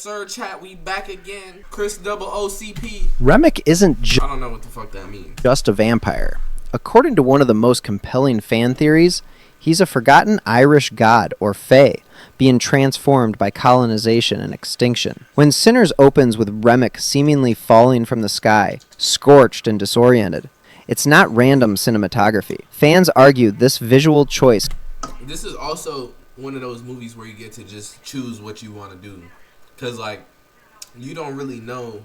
sir, chat, we back again. Chris double OCP. Remick isn't I don't know what the fuck that means. just a vampire. According to one of the most compelling fan theories, he's a forgotten Irish god, or fae, being transformed by colonization and extinction. When Sinners opens with Remick seemingly falling from the sky, scorched and disoriented, it's not random cinematography. Fans argue this visual choice. This is also one of those movies where you get to just choose what you want to do. Because, like, you don't really know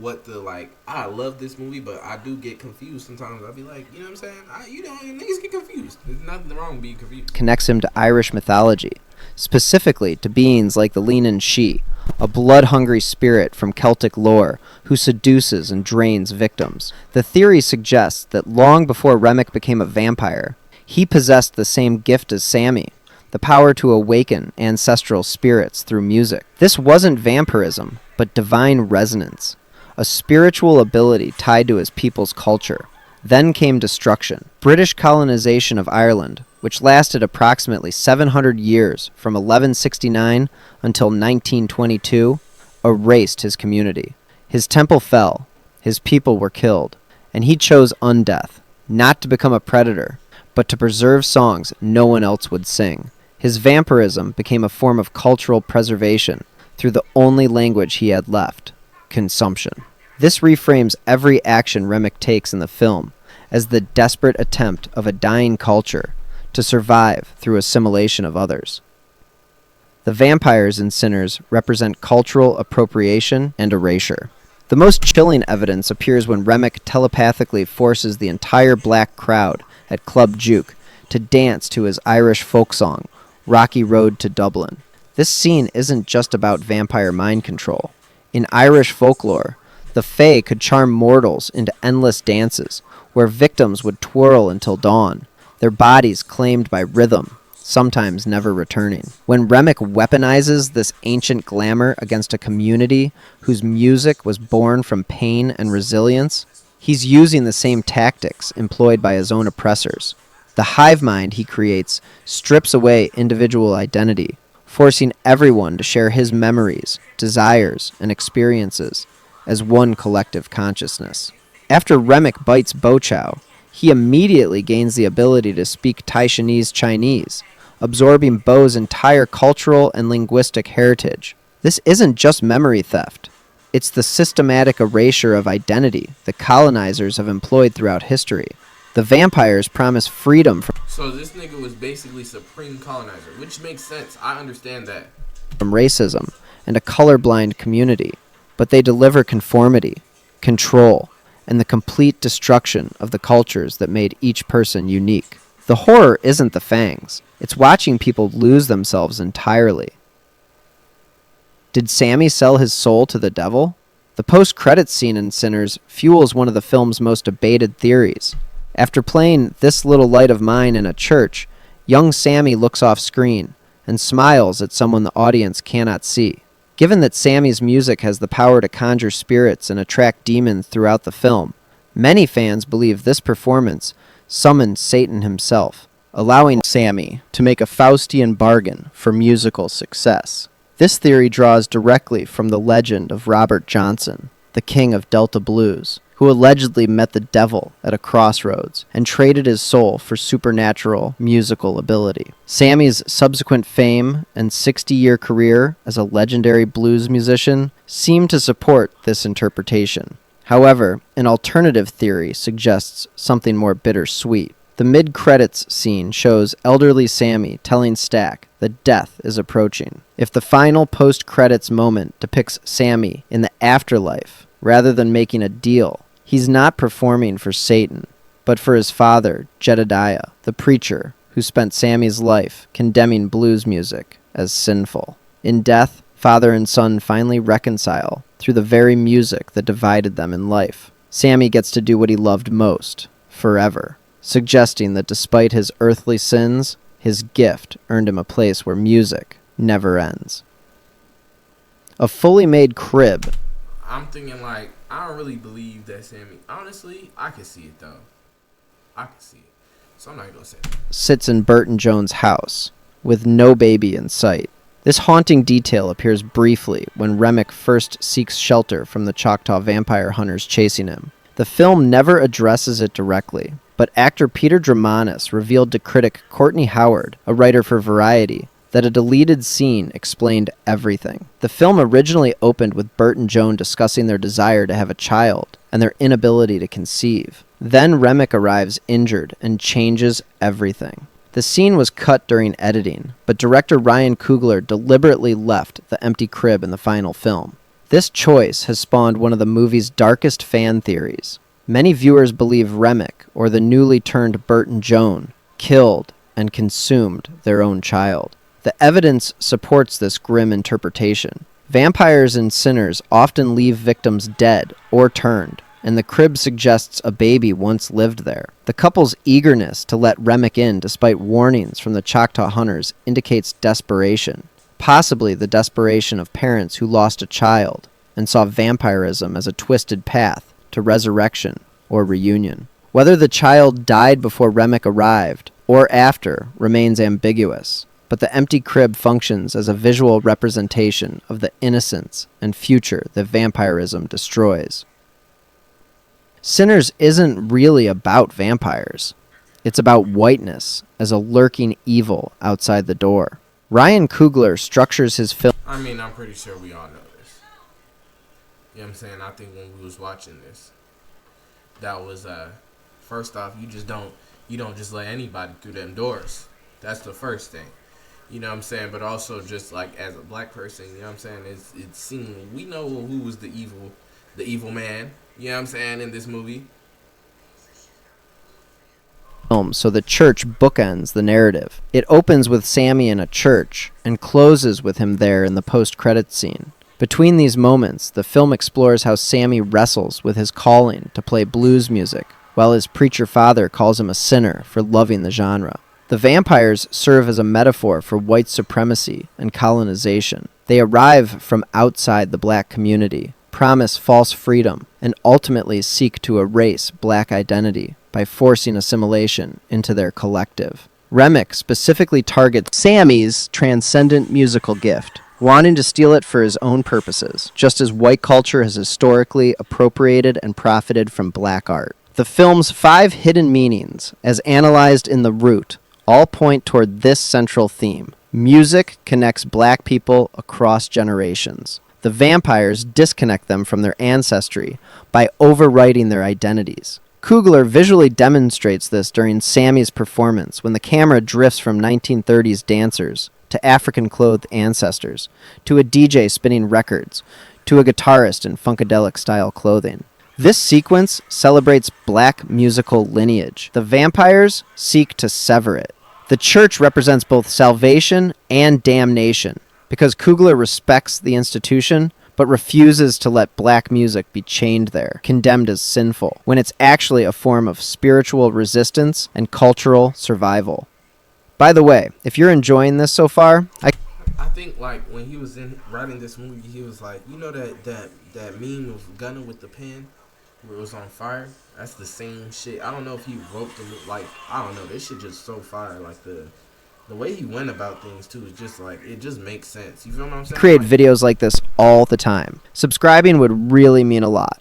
what the, like, I love this movie, but I do get confused sometimes. I'll be like, you know what I'm saying? Niggas get confused. There's nothing wrong with being confused. Connects him to Irish mythology, specifically to beings like the Leanin' She, a blood-hungry spirit from Celtic lore who seduces and drains victims. The theory suggests that long before Remick became a vampire, he possessed the same gift as Sammy, the power to awaken ancestral spirits through music. This wasn't vampirism, but divine resonance, a spiritual ability tied to his people's culture. Then came destruction. British colonization of Ireland, which lasted approximately 700 years from 1169 until 1922, erased his community. His temple fell, his people were killed, and he chose undeath, not to become a predator, but to preserve songs no one else would sing. His vampirism became a form of cultural preservation through the only language he had left: consumption. This reframes every action Remick takes in the film as the desperate attempt of a dying culture to survive through assimilation of others. The vampires in Sinners represent cultural appropriation and erasure. The most chilling evidence appears when Remick telepathically forces the entire black crowd at Club Juke to dance to his Irish folk song, Rocky Road to Dublin. This scene isn't just about vampire mind control. In Irish folklore, the fae could charm mortals into endless dances, where victims would twirl until dawn, their bodies claimed by rhythm, sometimes never returning. When Remick weaponizes this ancient glamour against a community whose music was born from pain and resilience, he's using the same tactics employed by his own oppressors. The hive mind he creates strips away individual identity, forcing everyone to share his memories, desires, and experiences as one collective consciousness. After Remick bites Bo Chow, he immediately gains the ability to speak Taishanese Chinese, absorbing Bo's entire cultural and linguistic heritage. This isn't just memory theft. It's the systematic erasure of identity the colonizers have employed throughout history. The vampires promise freedom So this nigga was basically supreme colonizer, which makes sense. I understand that. from racism and a colorblind community, but they deliver conformity, control, and the complete destruction of the cultures that made each person unique. The horror isn't the fangs. It's watching people lose themselves entirely. Did Sammy sell his soul to the devil? The post-credits scene in Sinners fuels one of the film's most debated theories. After playing This Little Light of Mine in a church, young Sammy looks off screen and smiles at someone the audience cannot see. Given that Sammy's music has the power to conjure spirits and attract demons throughout the film, many fans believe this performance summoned Satan himself, allowing Sammy to make a Faustian bargain for musical success. This theory draws directly from the legend of Robert Johnson, the king of Delta blues, who allegedly met the devil at a crossroads and traded his soul for supernatural musical ability. Sammy's subsequent fame and 60-year career as a legendary blues musician seem to support this interpretation. However, an alternative theory suggests something more bittersweet. The mid-credits scene shows elderly Sammy telling Stack that death is approaching. If the final post-credits moment depicts Sammy in the afterlife rather than making a deal, he's not performing for Satan, but for his father, Jedediah, the preacher, who spent Sammy's life condemning blues music as sinful. In death, father and son finally reconcile through the very music that divided them in life. Sammy gets to do what he loved most, forever, suggesting that despite his earthly sins, his gift earned him a place where music never ends. A fully made crib. I'm thinking, like, I don't really believe that Sammy. Honestly, I can see it, though. I can see it. So I'm not going to say that. Sits in Burton Jones' house, with no baby in sight. This haunting detail appears briefly when Remick first seeks shelter from the Choctaw vampire hunters chasing him. The film never addresses it directly, but actor Peter Dramanis revealed to critic Courtney Howard, a writer for Variety, that a deleted scene explained everything. The film originally opened with Bert and Joan discussing their desire to have a child and their inability to conceive. Then Remick arrives injured and changes everything. The scene was cut during editing, but director Ryan Coogler deliberately left the empty crib in the final film. This choice has spawned one of the movie's darkest fan theories. Many viewers believe Remick, or the newly turned Bert and Joan, killed and consumed their own child. The evidence supports this grim interpretation. Vampires and sinners often leave victims dead or turned, and the crib suggests a baby once lived there. The couple's eagerness to let Remick in despite warnings from the Choctaw hunters indicates desperation, possibly the desperation of parents who lost a child and saw vampirism as a twisted path to resurrection or reunion. Whether the child died before Remick arrived or after remains ambiguous, but the empty crib functions as a visual representation of the innocence and future that vampirism destroys. Sinners isn't really about vampires. It's about whiteness as a lurking evil outside the door. Ryan Coogler structures his film... I mean, I'm pretty sure we all know this. You know what I'm saying? I think when we was watching this, that was, first off, you don't just let anybody through them doors. That's the first thing. You know what I'm saying? But also just like as a black person, you know what I'm saying? It's seen, we know who was the evil man, you know what I'm saying, in this movie. So the church bookends the narrative. It opens with Sammy in a church and closes with him there in the post-credits scene. Between these moments, the film explores how Sammy wrestles with his calling to play blues music, while his preacher father calls him a sinner for loving the genre. The vampires serve as a metaphor for white supremacy and colonization. They arrive from outside the black community, promise false freedom, and ultimately seek to erase black identity by forcing assimilation into their collective. Remick specifically targets Sammy's transcendent musical gift, wanting to steal it for his own purposes, just as white culture has historically appropriated and profited from black art. The film's 5 hidden meanings, as analyzed in The Root, all point toward this central theme. Music connects black people across generations. The vampires disconnect them from their ancestry by overwriting their identities. Coogler visually demonstrates this during Sammy's performance when the camera drifts from 1930s dancers to African-clothed ancestors, to a DJ spinning records, to a guitarist in funkadelic-style clothing. This sequence celebrates black musical lineage. The vampires seek to sever it. The church represents both salvation and damnation, because Coogler respects the institution, but refuses to let black music be chained there, condemned as sinful, when it's actually a form of spiritual resistance and cultural survival. By the way, if you're enjoying this so far, I think like when he was writing this movie, he was like, you know that meme of gunning with the pen where it was on fire? That's the same shit. I don't know if he wrote I don't know. This shit just so fire. Like the way he went about things too is just like, it just makes sense. You feel what I'm saying? Create videos like this all the time. Subscribing would really mean a lot.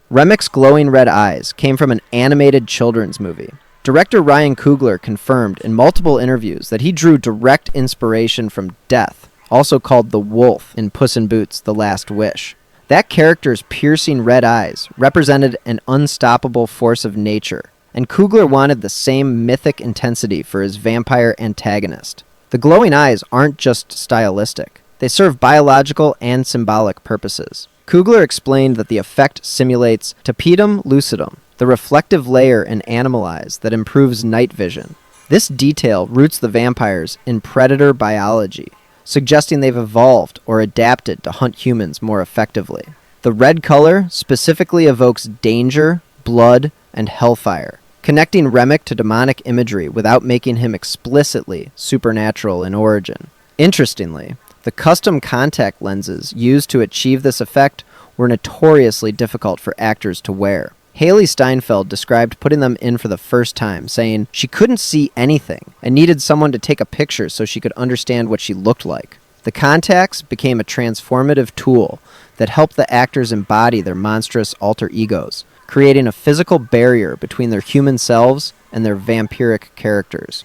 Remick's glowing red eyes came from an animated children's movie. Director Ryan Coogler confirmed in multiple interviews that he drew direct inspiration from Death, also called the Wolf in Puss in Boots: The Last Wish. That character's piercing red eyes represented an unstoppable force of nature, and Coogler wanted the same mythic intensity for his vampire antagonist. The glowing eyes aren't just stylistic. They serve biological and symbolic purposes. Coogler explained that the effect simulates tapetum lucidum, the reflective layer in animal eyes that improves night vision. This detail roots the vampires in predator biology, suggesting they've evolved or adapted to hunt humans more effectively. The red color specifically evokes danger, blood, and hellfire, connecting Remick to demonic imagery without making him explicitly supernatural in origin. Interestingly, the custom contact lenses used to achieve this effect were notoriously difficult for actors to wear. Haley Steinfeld described putting them in for the first time, saying she couldn't see anything and needed someone to take a picture so she could understand what she looked like. The contacts became a transformative tool that helped the actors embody their monstrous alter egos, creating a physical barrier between their human selves and their vampiric characters.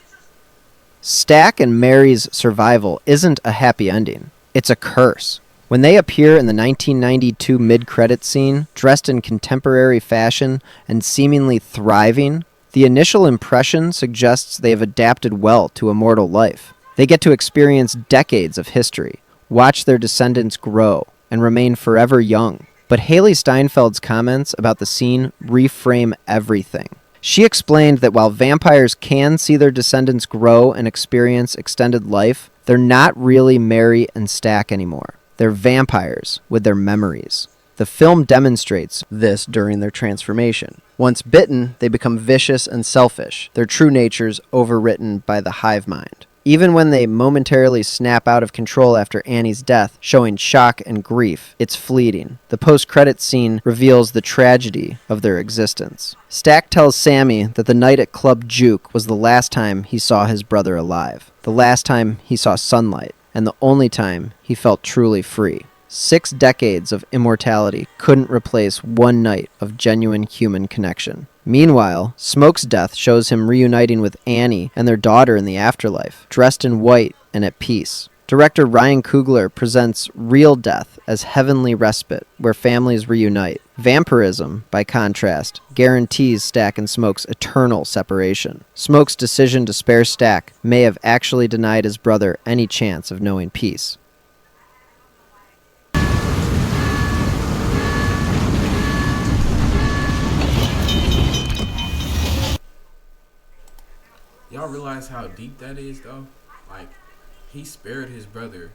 Stack and Mary's survival isn't a happy ending. It's a curse. When they appear in the 1992 mid-credits scene, dressed in contemporary fashion and seemingly thriving, the initial impression suggests they have adapted well to a mortal life. They get to experience decades of history, watch their descendants grow, and remain forever young. But Haley Steinfeld's comments about the scene reframe everything. She explained that while vampires can see their descendants grow and experience extended life, they're not really Mary and Stack anymore. They're vampires with their memories. The film demonstrates this during their transformation. Once bitten, they become vicious and selfish, their true natures overwritten by the hive mind. Even when they momentarily snap out of control after Annie's death, showing shock and grief, it's fleeting. The post-credits scene reveals the tragedy of their existence. Stack tells Sammy that the night at Club Juke was the last time he saw his brother alive, the last time he saw sunlight, and the only time he felt truly free. 6 decades of immortality couldn't replace one night of genuine human connection. Meanwhile, Smoke's death shows him reuniting with Annie and their daughter in the afterlife, dressed in white and at peace. Director Ryan Coogler presents real death as heavenly respite, where families reunite. Vampirism, by contrast, guarantees Stack and Smoke's eternal separation. Smoke's decision to spare Stack may have actually denied his brother any chance of knowing peace. Y'all realize how deep that is, though? Like, he spared his brother,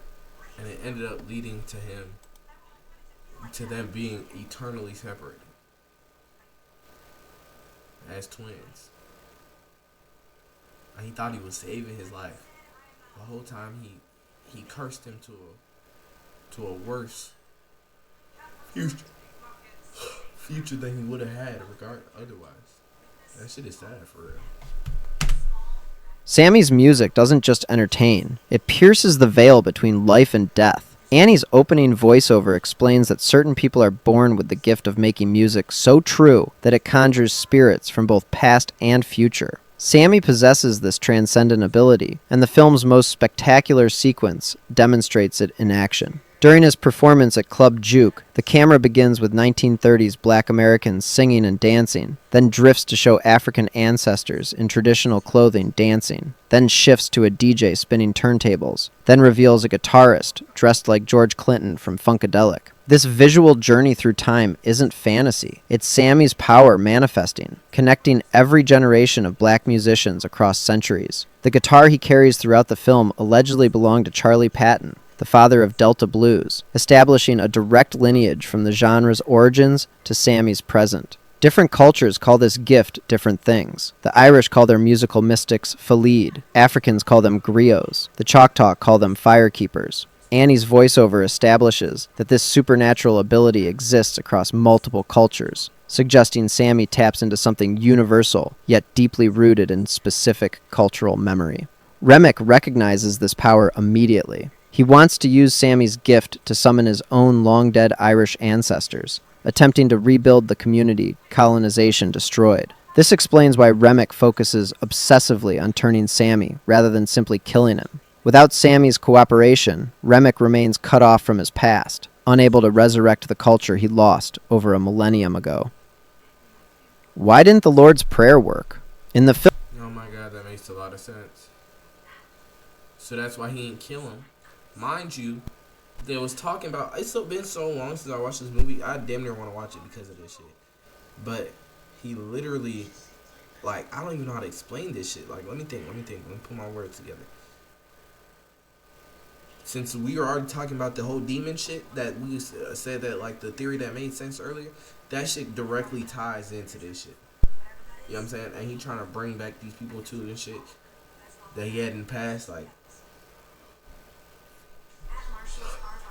and it ended up leading to them being eternally separated as twins. And he thought he was saving his life. The whole time he cursed him to a worse future than he would have had otherwise. That shit is sad for real. Sammy's music doesn't just entertain, it pierces the veil between life and death. Annie's opening voiceover explains that certain people are born with the gift of making music so true that it conjures spirits from both past and future. Sammy possesses this transcendent ability, and the film's most spectacular sequence demonstrates it in action. During his performance at Club Juke, the camera begins with 1930s black Americans singing and dancing, then drifts to show African ancestors in traditional clothing dancing, then shifts to a DJ spinning turntables, then reveals a guitarist dressed like George Clinton from Funkadelic. This visual journey through time isn't fantasy. It's Sammy's power manifesting, connecting every generation of black musicians across centuries. The guitar he carries throughout the film allegedly belonged to Charlie Patton, the father of Delta blues, establishing a direct lineage from the genre's origins to Sammy's present. Different cultures call this gift different things. The Irish call their musical mystics Faleed. Africans call them griots. The Choctaw call them firekeepers. Annie's voiceover establishes that this supernatural ability exists across multiple cultures, suggesting Sammy taps into something universal, yet deeply rooted in specific cultural memory. Remick recognizes this power immediately. He wants to use Sammy's gift to summon his own long-dead Irish ancestors, attempting to rebuild the community colonization destroyed. This explains why Remick focuses obsessively on turning Sammy, rather than simply killing him. Without Sammy's cooperation, Remick remains cut off from his past, unable to resurrect the culture he lost over a millennium ago. Why didn't the Lord's Prayer work? In the film... Oh my god, that makes a lot of sense. So that's why he didn't kill him. Mind you, they was talking about... It's been so long since I watched this movie, I damn near want to watch it because of this shit. But he literally... Like, I don't even know how to explain this shit. Like, let me think. Let me put my words together. Since we were already talking about the whole demon shit, that we said that, like, the theory that made sense earlier, that shit directly ties into this shit. You know what I'm saying? And he trying to bring back these people too and shit that he had in the past, like...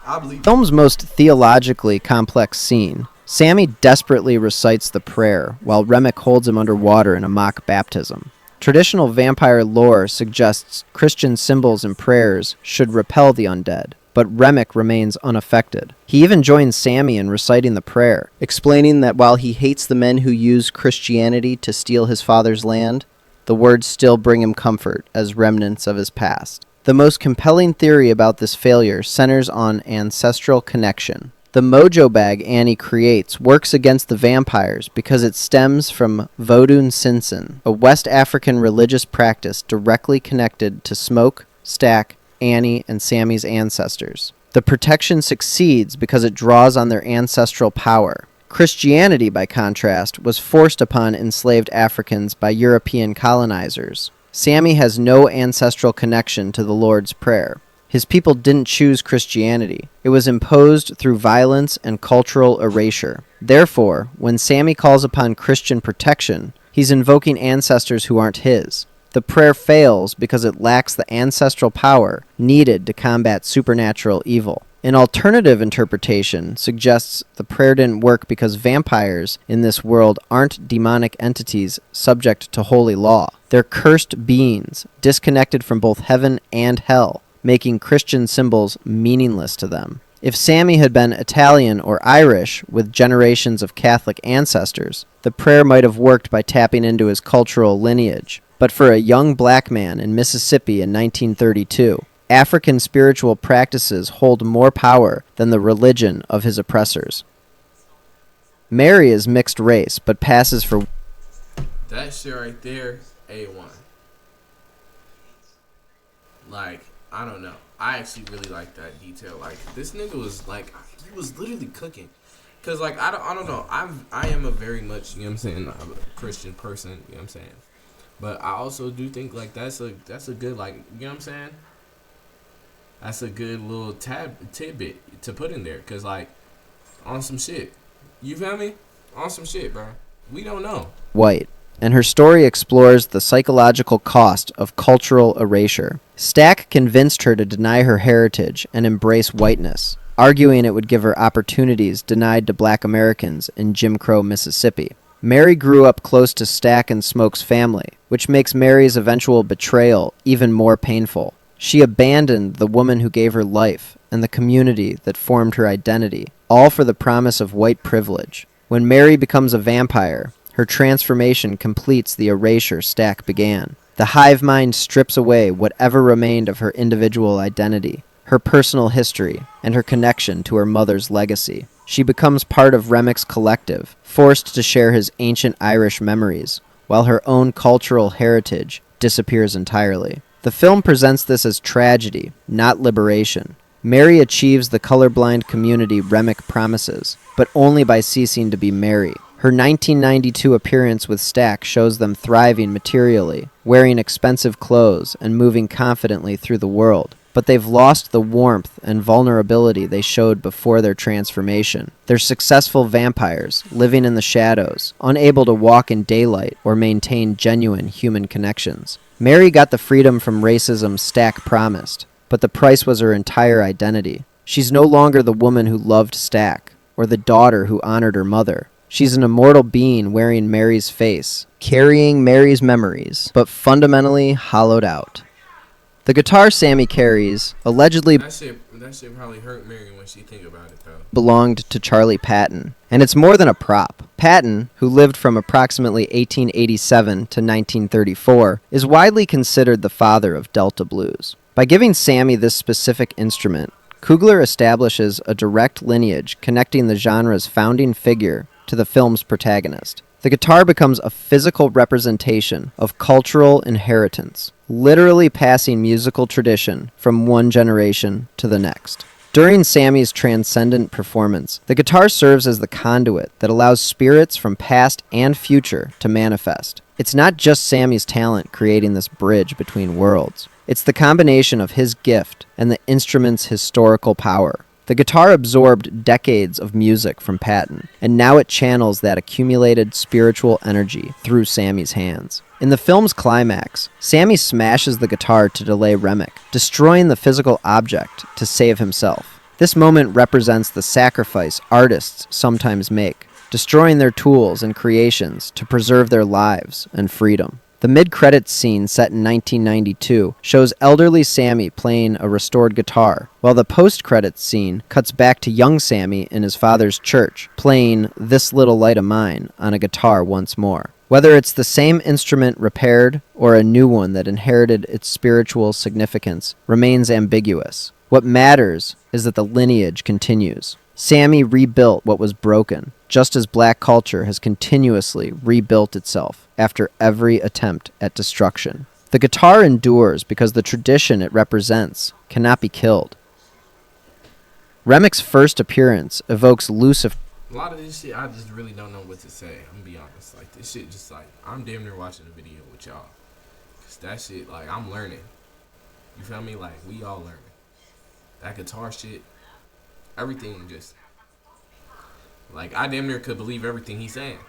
I believe... The film's most theologically complex scene, Sammy desperately recites the prayer while Remick holds him underwater in a mock baptism. Traditional vampire lore suggests Christian symbols and prayers should repel the undead, but Remick remains unaffected. He even joins Sammy in reciting the prayer, explaining that while he hates the men who use Christianity to steal his father's land, the words still bring him comfort as remnants of his past. The most compelling theory about this failure centers on ancestral connection. The mojo bag Annie creates works against the vampires because it stems from Vodun Sinsin, a West African religious practice directly connected to Smoke, Stack, Annie, and Sammy's ancestors. The protection succeeds because it draws on their ancestral power. Christianity, by contrast, was forced upon enslaved Africans by European colonizers. Sammy has no ancestral connection to the Lord's Prayer. His people didn't choose Christianity. It was imposed through violence and cultural erasure. Therefore, when Sammy calls upon Christian protection, he's invoking ancestors who aren't his. The prayer fails because it lacks the ancestral power needed to combat supernatural evil. An alternative interpretation suggests the prayer didn't work because vampires in this world aren't demonic entities subject to holy law. They're cursed beings, disconnected from both heaven and hell, making Christian symbols meaningless to them. If Sammy had been Italian or Irish with generations of Catholic ancestors, the prayer might have worked by tapping into his cultural lineage. But for a young black man in Mississippi in 1932, African spiritual practices hold more power than the religion of his oppressors. Mary is mixed race, but passes for... That shit right there, A1. Like, I don't know. I actually really like that detail. Like, this nigga was, like, he was literally cooking. Because, like, I don't know. I am a very much, you know what I'm saying, I'm a Christian person, you know what I'm saying. But I also do think, like, that's a good, like, you know what I'm saying? That's a good little tidbit to put in there. Because, like, on some shit. You feel me? On some shit, bro. We don't know. White. And her story explores the psychological cost of cultural erasure. Stack convinced her to deny her heritage and embrace whiteness, arguing it would give her opportunities denied to black Americans in Jim Crow, Mississippi. Mary grew up close to Stack and Smoke's family, which makes Mary's eventual betrayal even more painful. She abandoned the woman who gave her life and the community that formed her identity, all for the promise of white privilege. When Mary becomes a vampire, her transformation completes the erasure Stack began. The hive mind strips away whatever remained of her individual identity, her personal history, and her connection to her mother's legacy. She becomes part of Remick's collective, forced to share his ancient Irish memories, while her own cultural heritage disappears entirely. The film presents this as tragedy, not liberation. Mary achieves the colorblind community Remick promises, but only by ceasing to be Mary. Her 1992 appearance with Stack shows them thriving materially, wearing expensive clothes and moving confidently through the world. But they've lost the warmth and vulnerability they showed before their transformation. They're successful vampires, living in the shadows, unable to walk in daylight or maintain genuine human connections. Mary got the freedom from racism Stack promised, but the price was her entire identity. She's no longer the woman who loved Stack, or the daughter who honored her mother. She's an immortal being wearing Mary's face, carrying Mary's memories, but fundamentally hollowed out. The guitar Sammy carries allegedly That shit probably hurt Mary when she think about it, though. belonged to Charlie Patton, and it's more than a prop. Patton, who lived from approximately 1887 to 1934, is widely considered the father of Delta blues. By giving Sammy this specific instrument, Coogler establishes a direct lineage connecting the genre's founding figure to the film's protagonist. The guitar becomes a physical representation of cultural inheritance, literally passing musical tradition from one generation to the next. During Sammy's transcendent performance, the guitar serves as the conduit that allows spirits from past and future to manifest. It's not just Sammy's talent creating this bridge between worlds. It's the combination of his gift and the instrument's historical power. The guitar absorbed decades of music from Patton, and now it channels that accumulated spiritual energy through Sammy's hands. In the film's climax, Sammy smashes the guitar to delay Remick, destroying the physical object to save himself. This moment represents the sacrifice artists sometimes make, destroying their tools and creations to preserve their lives and freedom. The mid-credits scene, set in 1992, shows elderly Sammy playing a restored guitar, while the post-credits scene cuts back to young Sammy in his father's church, playing This Little Light of Mine on a guitar once more. Whether it's the same instrument repaired or a new one that inherited its spiritual significance remains ambiguous. What matters is that the lineage continues. Sammy rebuilt what was broken, just as black culture has continuously rebuilt itself after every attempt at destruction. The guitar endures because the tradition it represents cannot be killed. Remic's first appearance evokes Lucifer. A lot of this shit, I just really don't know what to say. I'm gonna be honest. Like, this shit just like, I'm damn near watching a video with y'all. Cause that shit, like, I'm learning. You feel me? Like, we all learning. That guitar shit, everything just, like, I damn near could believe everything he's saying.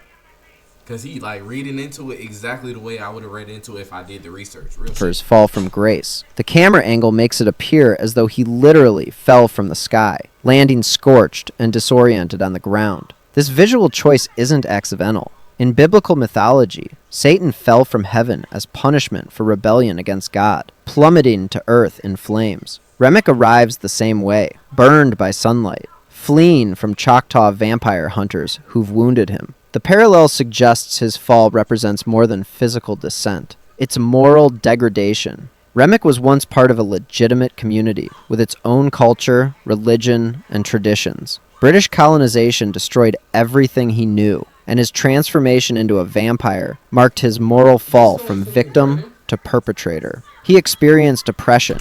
Because he, like, reading into it exactly the way I would have read into it if I did the research. Real shit. Fall from grace. The camera angle makes it appear as though he literally fell from the sky, landing scorched and disoriented on the ground. This visual choice isn't accidental. In biblical mythology, Satan fell from heaven as punishment for rebellion against God, plummeting to earth in flames. Remick arrives the same way, burned by sunlight, fleeing from Choctaw vampire hunters who've wounded him. The parallel suggests his fall represents more than physical descent. It's moral degradation. Remick was once part of a legitimate community with its own culture, religion, and traditions. British colonization destroyed everything he knew, and his transformation into a vampire marked his moral fall from victim to perpetrator. He experienced oppression,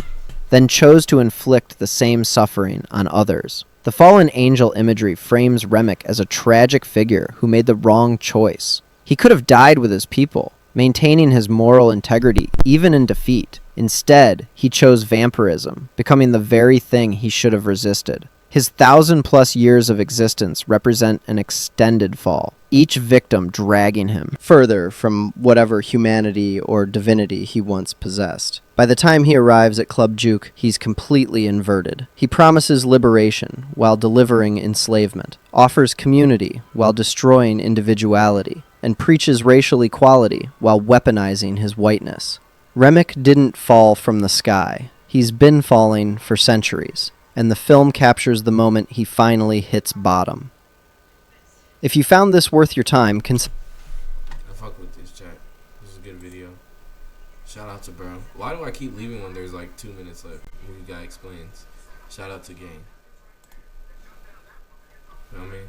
then chose to inflict the same suffering on others. The fallen angel imagery frames Remick as a tragic figure who made the wrong choice. He could have died with his people, maintaining his moral integrity even in defeat. Instead, he chose vampirism, becoming the very thing he should have resisted. His 1,000+ years of existence represent an extended fall, each victim dragging him further from whatever humanity or divinity he once possessed. By the time he arrives at Club Juke, he's completely inverted. He promises liberation while delivering enslavement, offers community while destroying individuality, and preaches racial equality while weaponizing his whiteness. Remick didn't fall from the sky. He's been falling for centuries, and the film captures the moment he finally hits bottom. If you found this worth your time, I fuck with this chat. This is a good video. Shout out to bro. Why do I keep leaving when there's like 2 minutes left? Movie guy explains. Shout out to Gang. You know what I mean?